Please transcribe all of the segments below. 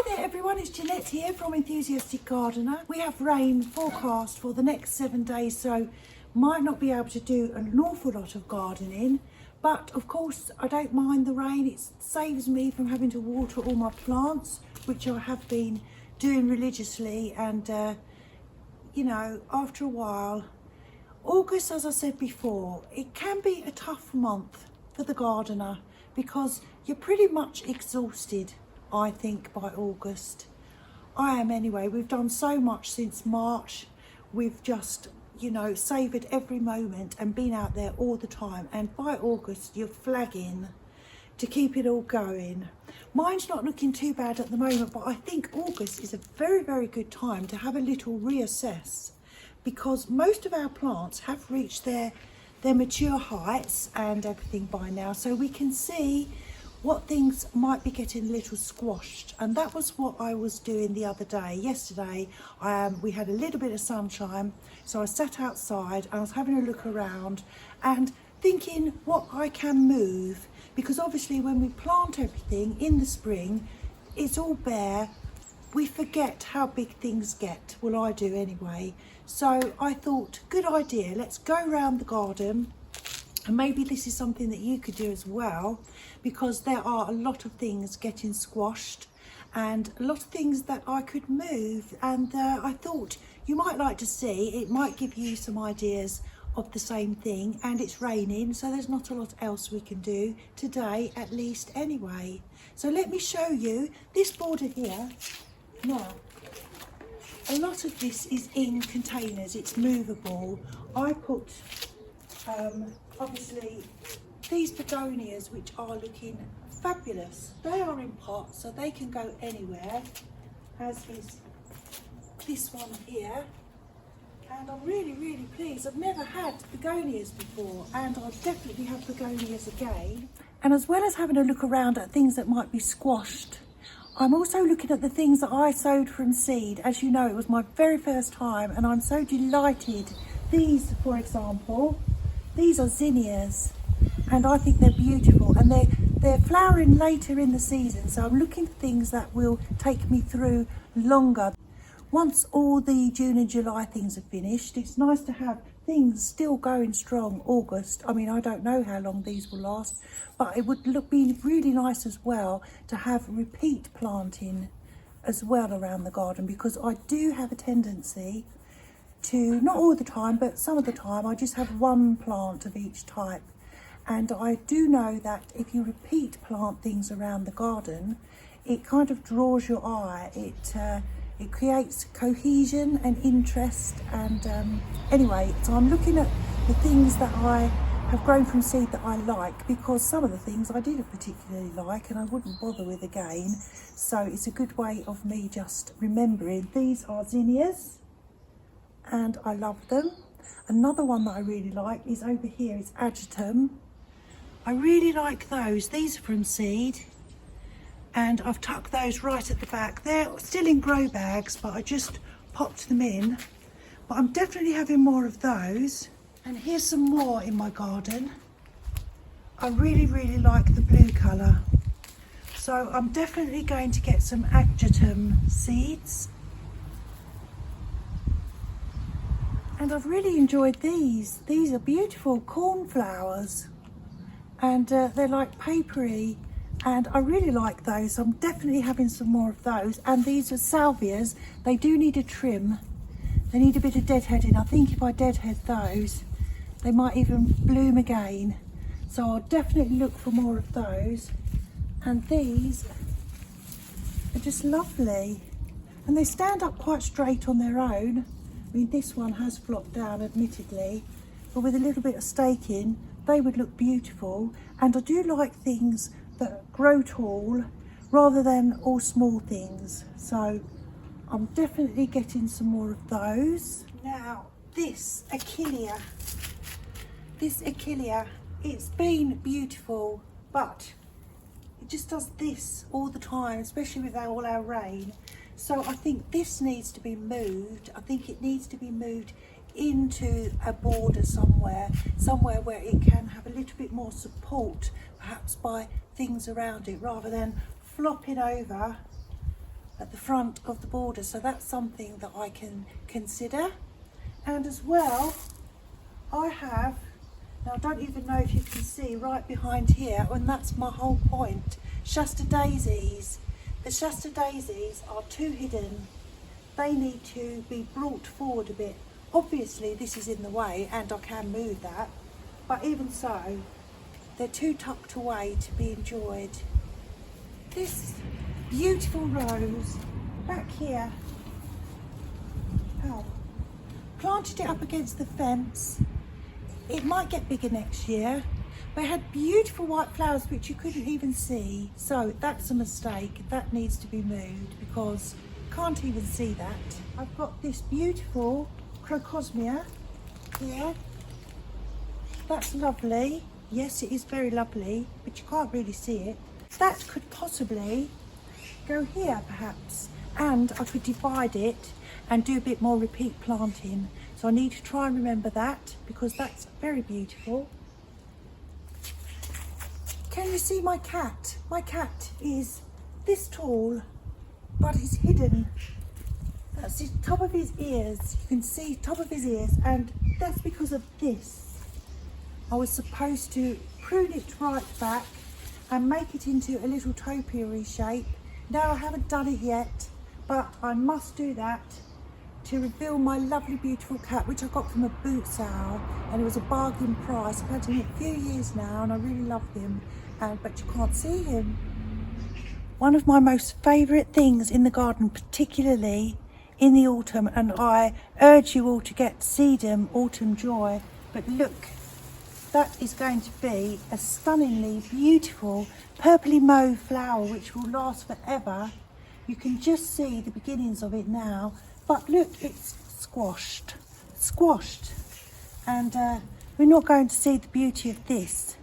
Hi there everyone, it's Jeanette here from Enthusiastic Gardener. We have rain forecast for the next 7 days, so might not be able to do an awful lot of gardening, but of course I don't mind the rain. It saves me from having to water all my plants, which I have been doing religiously, and you know, after a while, August, as I said before, it can be a tough month for the gardener because you're pretty much exhausted, I think, by August. I am anyway. We've done so much since March. We've just, you know, savoured every moment and been out there all the time, and by August you're flagging to keep it all going. Mine's not looking too bad at the moment, but I think August is a very, very good time to have a little reassess, because most of our plants have reached their mature heights and everything by now, so we can see what things might be getting a little squashed. And that was what I was doing the other day. Yesterday we had a little bit of sunshine, so I sat outside and I was having a look around and thinking what I can move, because obviously when we plant everything in the spring, it's all bare. We forget how big things get. Well, I do anyway. So I thought, good idea, let's go around the garden, and maybe this is something that you could do as well, because there are a lot of things getting squashed and a lot of things that I could move, and I thought you might like to see. It might give you some ideas of the same thing, and it's raining, so there's not a lot else we can do today, at least anyway. So let me show you this border here. Now, a lot of this is in containers, it's movable. I put obviously these begonias, which are looking fabulous. They are in pots, so they can go anywhere, as is this one here. And I'm really, really pleased. I've never had begonias before, and I'll definitely have begonias again. And as well as having a look around at things that might be squashed, I'm also looking at the things that I sowed from seed. As you know, it was my very first time, and I'm so delighted. These, for example, these are zinnias, and I think they're beautiful, and they're flowering later in the season, so I'm looking for things that will take me through longer. Once all the June and July things are finished, it's nice to have things still going strong August. I mean, I don't know how long these will last, but it would be really nice as well to have repeat planting as well around the garden, because I do have a tendency to, not all the time, but some of the time, I just have one plant of each type. And I do know that if you repeat plant things around the garden, it kind of draws your eye. It creates cohesion and interest. And anyway, so I'm looking at the things that I have grown from seed that I like, because some of the things I didn't particularly like and I wouldn't bother with again. So it's a good way of me just remembering. These are zinnias, and I love them. Another one that I really like is over here, is AGERATUM. I really like those. These are from seed, and I've tucked those right at the back. They're still in grow bags, but I just popped them in. But I'm definitely having more of those. And here's some more in my garden. I really, really like the blue colour. So I'm definitely going to get some AGERATUM seeds. And I've really enjoyed these. These are beautiful cornflowers, and they're like papery, and I really like those. So I'm definitely having some more of those. And these are salvias. They do need a trim. They need a bit of deadheading. I think if I deadhead those, they might even bloom again. So I'll definitely look for more of those. And these are just lovely, and they stand up quite straight on their own. I mean, this one has flopped down, admittedly, but with a little bit of staking, they would look beautiful. And I do like things that grow tall rather than all small things. So I'm definitely getting some more of those. Now, this ACHILLEA, it's been beautiful, but it just does this all the time, especially with all our rain. So I think this needs to be moved. I think it needs to be moved into a border somewhere where it can have a little bit more support, perhaps by things around it, rather than flopping over at the front of the border, so that's something that I can consider. And as well, I have, now I don't even know if you can see right behind here, and that's my whole point, Shasta daisies. The Shasta daisies are too hidden. They need to be brought forward a bit. Obviously this is in the way and I can move that, but even so, they're too tucked away to be enjoyed. This beautiful rose back here, oh, planted it up against the fence. It might get bigger next year, but it had beautiful white flowers which you couldn't even see, so that's a mistake. That needs to be moved because you can't even see that. I've got this beautiful Crocosmia here. That's lovely. Yes, it is very lovely, but you can't really see it. That could possibly go here perhaps, and I could divide it and do a bit more repeat planting. So I need to try and remember that because that's very beautiful. Can you see my cat? My cat is this tall, but he's hidden. That's the top of his ears. You can see top of his ears, and that's because of this. I was supposed to prune it right back and make it into a little topiary shape. No, I haven't done it yet, but I must do that to reveal my lovely beautiful cat, which I got from a boot sale, and it was a bargain price. I've had him a few years now and I really love him, but you can't see him. One of my most favourite things in the garden, particularly in the autumn, and I urge you all to get sedum autumn joy, but look, that is going to be a stunningly beautiful purpley mauve flower which will last forever. You can just see the beginnings of it now, but look, it's squashed, and we're not going to see the beauty of this.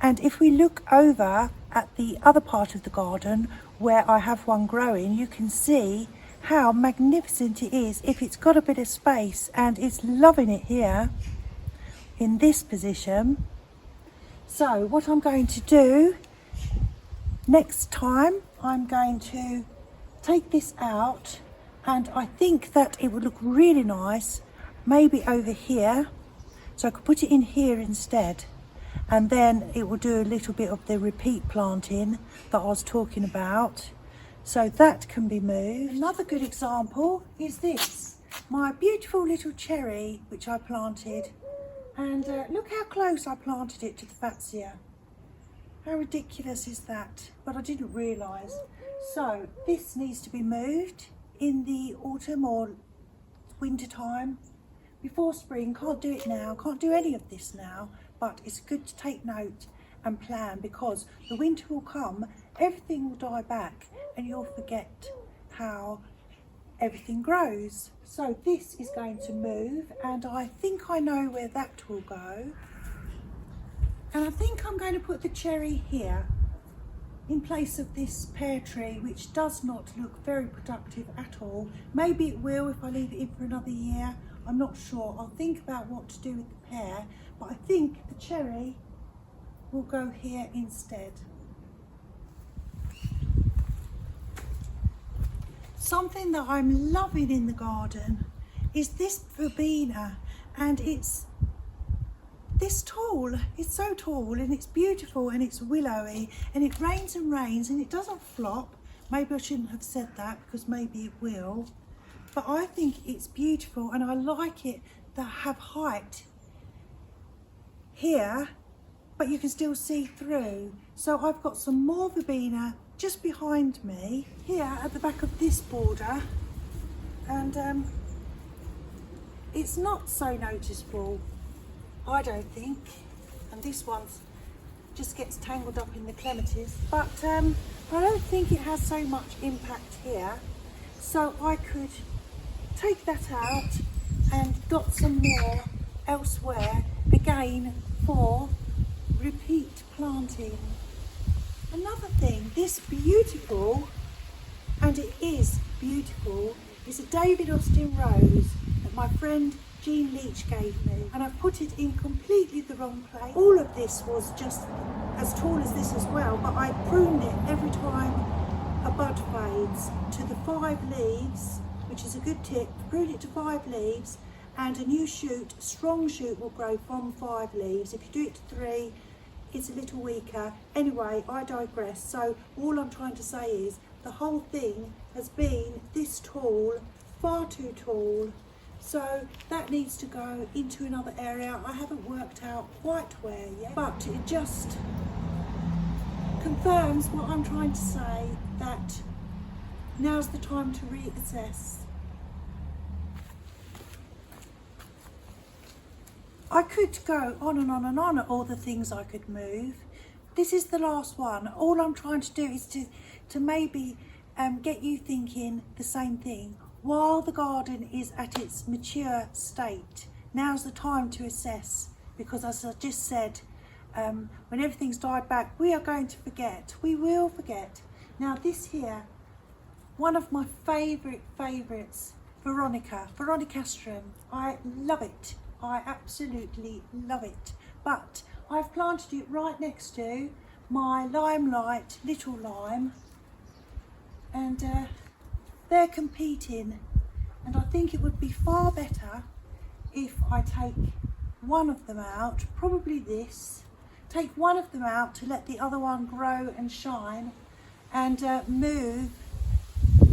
And if we look over at the other part of the garden where I have one growing, you can see how magnificent it is if it's got a bit of space, and it's loving it here in this position. So what I'm going to do next time, I'm going to take this out, and I think that it would look really nice maybe over here, so I could put it in here instead, and then it will do a little bit of the repeat planting that I was talking about, so that can be moved. Another good example is this, my beautiful little cherry which I planted, and look how close I planted it to the fascia. How ridiculous is that? But I didn't realise. So this needs to be moved in the autumn or winter time before spring. Can't do it now, can't do any of this now, but it's good to take note and plan, because the winter will come, everything will die back and you'll forget how everything grows. So this is going to move, and I think I know where that will go. And I think I'm going to put the cherry here in place of this pear tree, which does not look very productive at all. Maybe it will if I leave it in for another year. I'm not sure. I'll think about what to do with the pear, but I think the cherry will go here instead. Something that I'm loving in the garden is this verbena, and it's this tall. It's so tall and it's beautiful and it's willowy, and it rains and rains and it doesn't flop. Maybe I shouldn't have said that because maybe it will, but I think it's beautiful and I like it to have height here, but you can still see through. So I've got some more verbena just behind me here at the back of this border, and it's not so noticeable, I don't think, and this one just gets tangled up in the clematis, but I don't think it has so much impact here, so I could take that out and dot some more elsewhere, again for repeat planting. Another thing, this beautiful, and it is beautiful, is a David Austin rose that my friend Jean Leach gave me, and I put it in completely the wrong place. All of this was just as tall as this as well, but I pruned it every time a bud fades to the 5 leaves, which is a good tip, prune it to 5 leaves, and a new shoot, strong shoot, will grow from 5 leaves. If you do it to 3, it's a little weaker. Anyway, I digress. So all I'm trying to say is the whole thing has been this tall, far too tall. So that needs to go into another area. I haven't worked out quite where yet, but it just confirms what I'm trying to say, that now's the time to reassess. I could go on and on and on at all the things I could move. This is the last one. All I'm trying to do is to maybe get you thinking the same thing. While the garden is at its mature state, now's the time to assess, because as I just said, when everything's died back, we are going to forget. We will forget. Now this here, one of my favourites, Veronicastrum. I love it. I absolutely love it. But I've planted it right next to my limelight, little lime, and they're competing. And I think it would be far better if I take one of them out, probably this, take one of them out to let the other one grow and shine, and move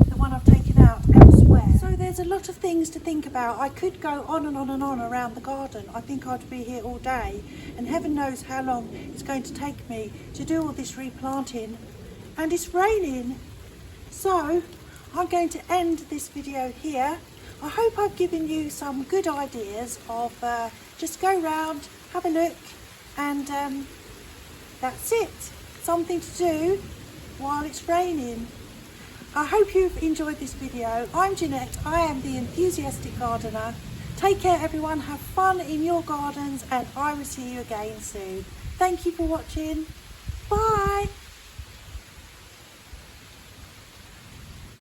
the one I've taken out elsewhere. So there's a lot of things to think about. I could go on and on and on around the garden. I think I'd be here all day, and heaven knows how long it's going to take me to do all this replanting, and it's raining. So I'm going to end this video here. I hope I've given you some good ideas of just go round, have a look, and that's it. Something to do while it's raining. I hope you've enjoyed this video. I'm Jeanette, I am the Enthusiastic Gardener. Take care everyone, have fun in your gardens, and I will see you again soon. Thank you for watching. Bye.